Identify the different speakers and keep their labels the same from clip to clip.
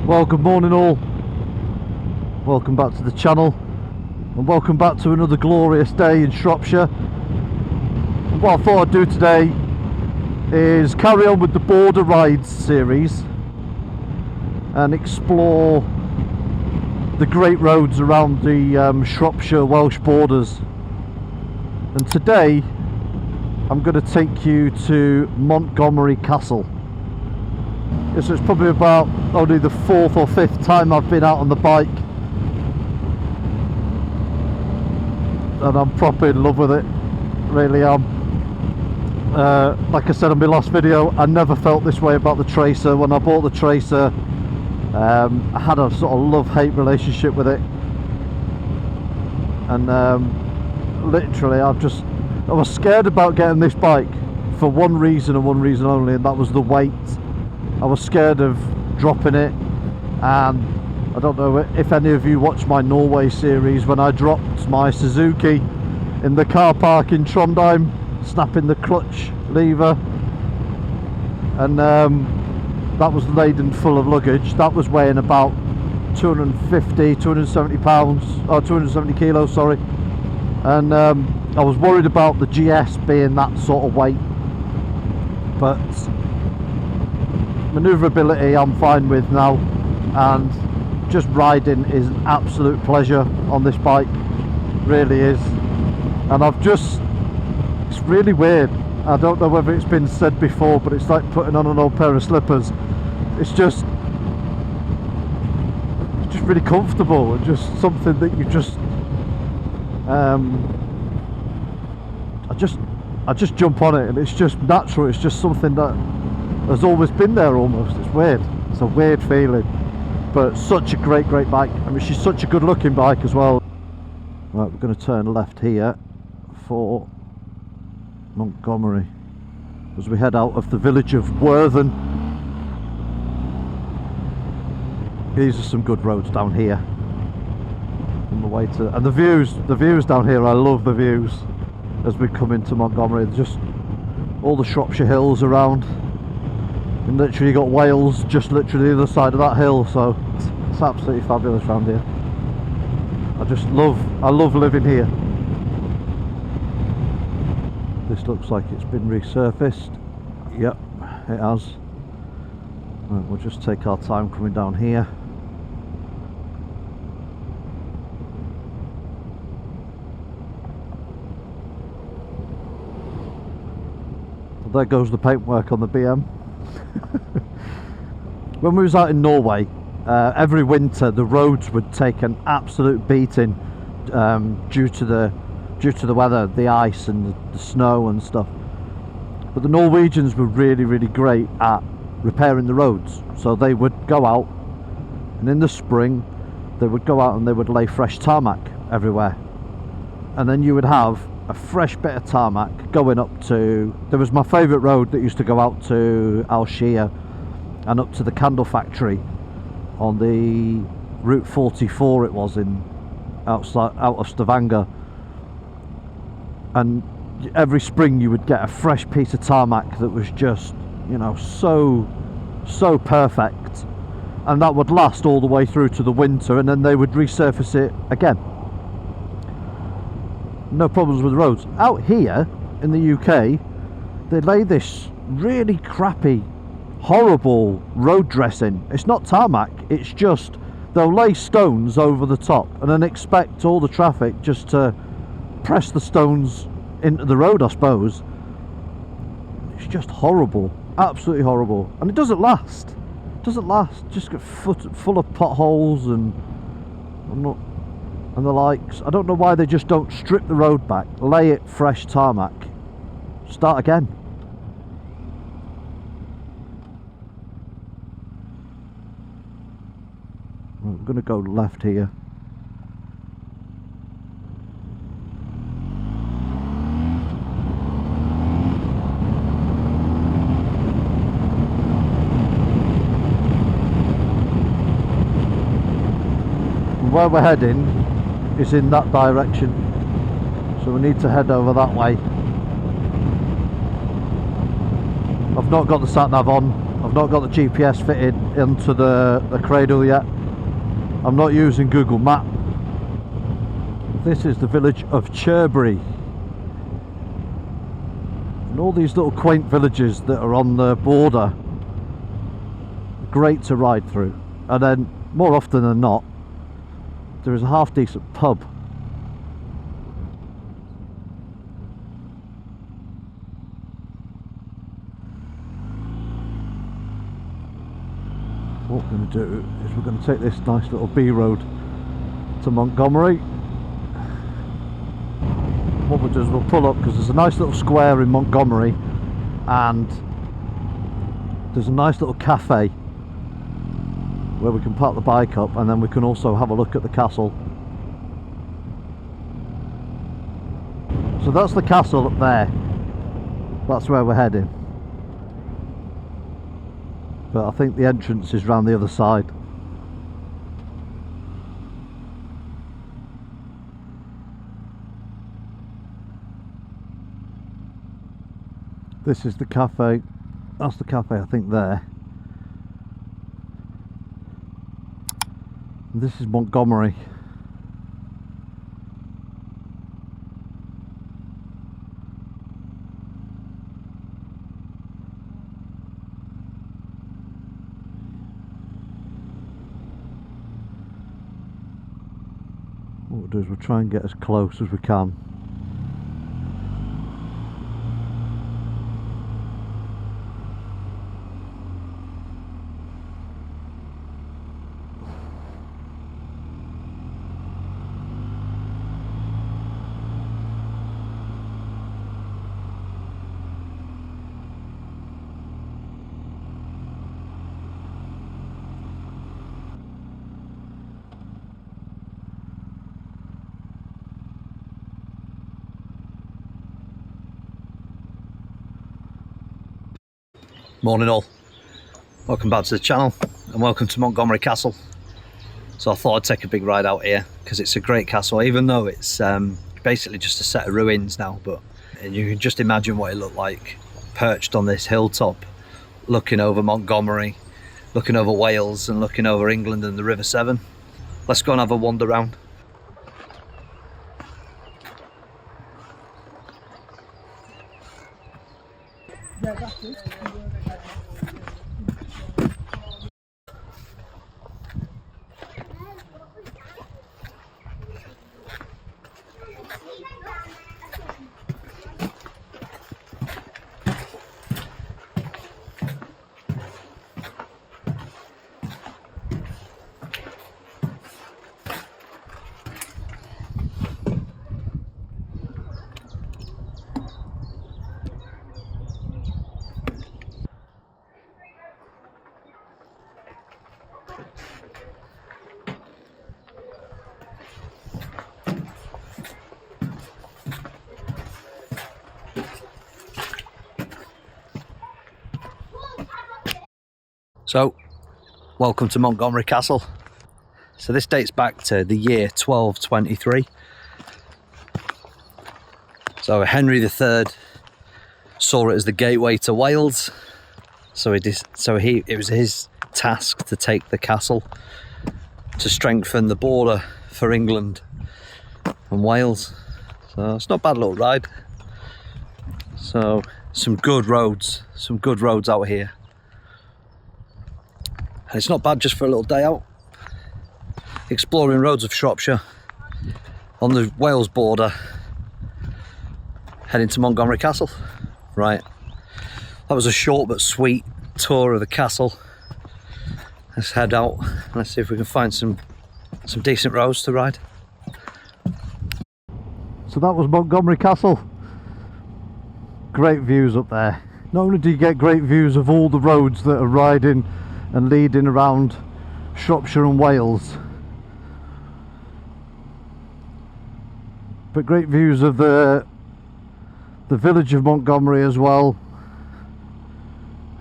Speaker 1: Well, good morning all. Welcome back to the channel and welcome back to another glorious day in Shropshire. And what I thought I'd do today is carry on with the border rides series and explore the great roads around the Shropshire Welsh borders. And today I'm going to take you to Montgomery Castle. This is probably about only the 4th or 5th time I've been out on the bike, and I'm proper in love with it, really am. Like I said in my last video, I never felt this way about the Tracer. When I bought the Tracer, I had a sort of love-hate relationship with it, and literally I was scared about getting this bike for one reason and one reason only, and that was the weight. I was scared of dropping it, and I don't know if any of you watched my Norway series when I dropped my Suzuki in the car park in Trondheim, snapping the clutch lever, and that was laden full of luggage. That was weighing about 270 pounds, or 270 kilos, sorry, and I was worried about the GS being that sort of weight, but manoeuvrability I'm fine with now, and just riding is an absolute pleasure on this bike, really is. And it's really weird, I don't know whether it's been said before, but it's like putting on an old pair of slippers. It's just really comfortable, and just something that you just I just jump on it, and it's just natural. It's just something that has always been there almost. It's weird. It's a weird feeling, but such a great bike. I mean, she's such a good looking bike as well. Right, we're going to turn left here for Montgomery as we head out of the village of Worthing. These are some good roads down here on the way to, and the views down here, I love the views as we come into Montgomery. Just all the Shropshire hills around, and literally you got Wales just literally the other side of that hill, so it's absolutely fabulous around here. I love living here. This looks like it's been resurfaced. Yep, it has. Right, we'll just take our time coming down here. There goes the paintwork on the BM. When we was out in Norway, every winter the roads would take an absolute beating due to the weather, the ice and the snow and stuff. But the Norwegians were really great at repairing the roads. So they would go out, and in the spring they would go out and they would lay fresh tarmac everywhere, and then you would have a fresh bit of tarmac going up to, there was my favourite road that used to go out to Shropshire and up to the candle factory on the Route 44 it was, out of Stavanger. And every spring you would get a fresh piece of tarmac that was just, you know, so perfect, and that would last all the way through to the winter, and then they would resurface it again. No problems with the roads. Out here in the UK, they lay this really crappy, horrible road dressing. It's not tarmac, it's just they'll lay stones over the top and then expect all the traffic just to press the stones into the road, I suppose. It's just horrible, absolutely horrible, and it doesn't last. It doesn't last. Just get full of potholes and the likes. I don't know why they just don't strip the road back, lay it fresh tarmac, start again. Right, we're going to go left here. Where we're heading is in that direction, so we need to head over that way. not got the sat nav on, I've not got the GPS fitted into the cradle yet. I'm not using Google Map. This is the village of Shrewsbury. And all these little quaint villages that are on the border, great to ride through. And then, more often than not, there is a half decent pub. What we're going to do is we're going to take this nice little B road to Montgomery. What we'll do is we'll pull up, because there's a nice little square in Montgomery and there's a nice little cafe where we can park the bike up, and then we can also have a look at the castle. So that's the castle up there, that's where we're heading, but I think the entrance is round the other side. This is the cafe, that's the cafe I think there. And this is Montgomery. What we'll do is we'll try and get as close as we can.
Speaker 2: Morning all, welcome back to the channel and welcome to Montgomery Castle. So I thought I'd take a big ride out here because it's a great castle, even though it's basically just a set of ruins now, but you can just imagine what it looked like perched on this hilltop, looking over Montgomery, looking over Wales and looking over England and the River Severn. Let's go and have a wander round. So, welcome to Montgomery Castle. So this dates back to the year 1223. So Henry III saw it as the gateway to Wales. So it was his task to take the castle to strengthen the border for England and Wales. So it's not a bad little ride. So some good roads out here. And it's not bad just for a little day out, exploring roads of Shropshire on the Wales border, heading to Montgomery Castle. Right, that was a short but sweet tour of the castle. Let's head out and let's see if we can find some decent roads to ride.
Speaker 1: So that was Montgomery Castle. Great views up there. Not only do you get great views of all the roads that are riding and leading around Shropshire and Wales, but great views of the village of Montgomery as well,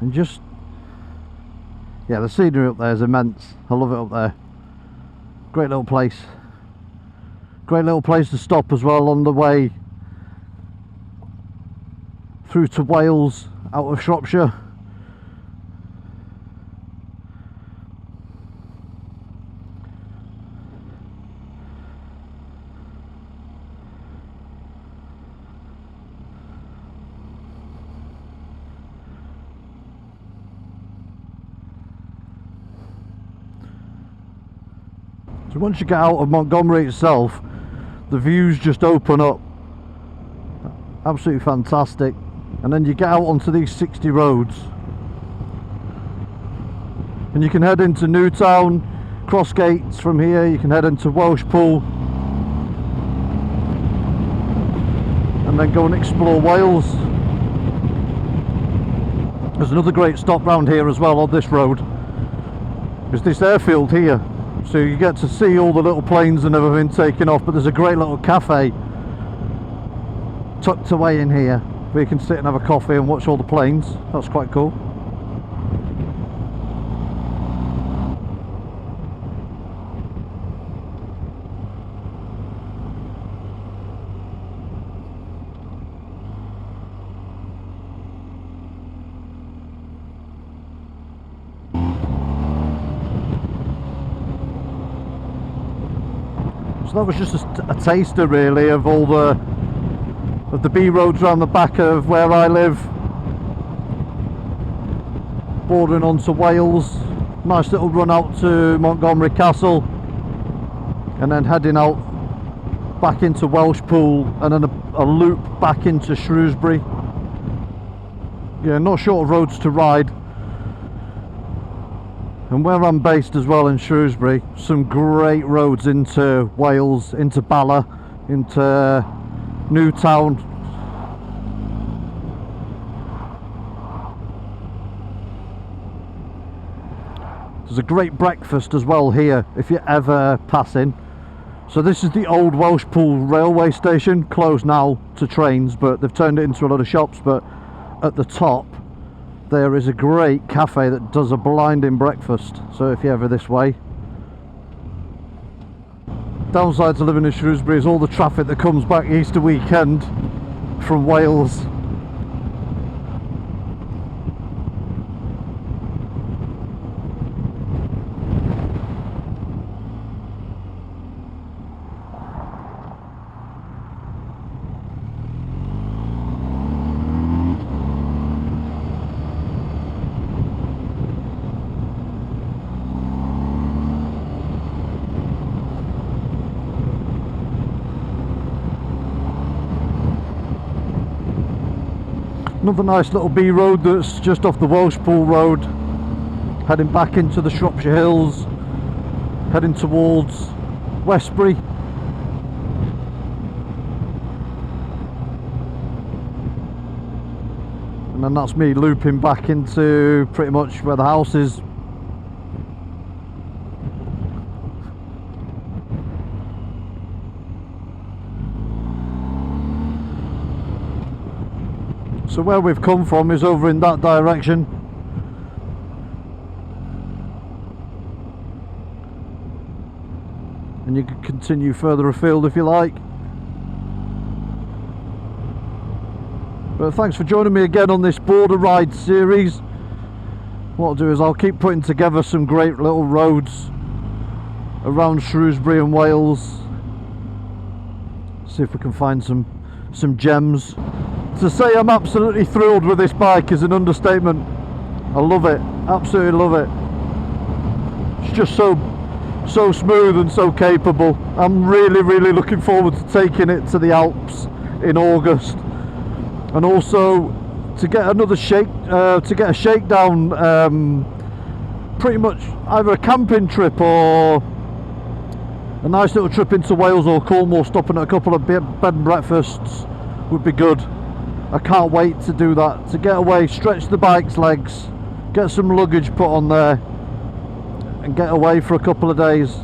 Speaker 1: and just, yeah, the scenery up there is immense. I love it up there. Great little place to stop as well on the way through to Wales out of Shropshire. So once you get out of Montgomery itself, the views just open up. Absolutely fantastic. And then you get out onto these 60 roads. And you can head into Newtown, cross gates from here, you can head into Welshpool. And then go and explore Wales. There's another great stop round here as well on this road. Is this airfield here. So you get to see all the little planes and everything taking off, but there's a great little cafe tucked away in here where you can sit and have a coffee and watch all the planes. That's quite cool. So that was just a taster really of all the B roads around the back of where I live, bordering onto Wales. Nice little run out to Montgomery Castle, and then heading out back into Welshpool, and then a loop back into Shrewsbury. Yeah, not short of roads to ride. And where I'm based as well in Shrewsbury, some great roads into Wales, into Bala, into Newtown. There's a great breakfast as well here if you're ever passing. So this is the old Welshpool railway station, closed now to trains, but they've turned it into a lot of shops. But at the top there is a great cafe that does a blinding breakfast, so if you're ever this way. Downside to living in Shrewsbury is all the traffic that comes back Easter weekend from Wales. Another nice little B road that's just off the Welshpool road, heading back into the Shropshire Hills, heading towards Westbury. And then that's me looping back into pretty much where the house is. So where we've come from is over in that direction. And you can continue further afield if you like. But thanks for joining me again on this border ride series. What I'll do is I'll keep putting together some great little roads around Shrewsbury and Wales. See if we can find some gems. To say I'm absolutely thrilled with this bike is an understatement. I love it, absolutely love it. It's just so smooth and so capable. I'm really looking forward to taking it to the Alps in August, and also to get another a shakedown, pretty much either a camping trip or a nice little trip into Wales or Cornwall, stopping at a couple of bed and breakfasts would be good. I can't wait to do that, to get away, stretch the bike's legs, get some luggage put on there and get away for a couple of days.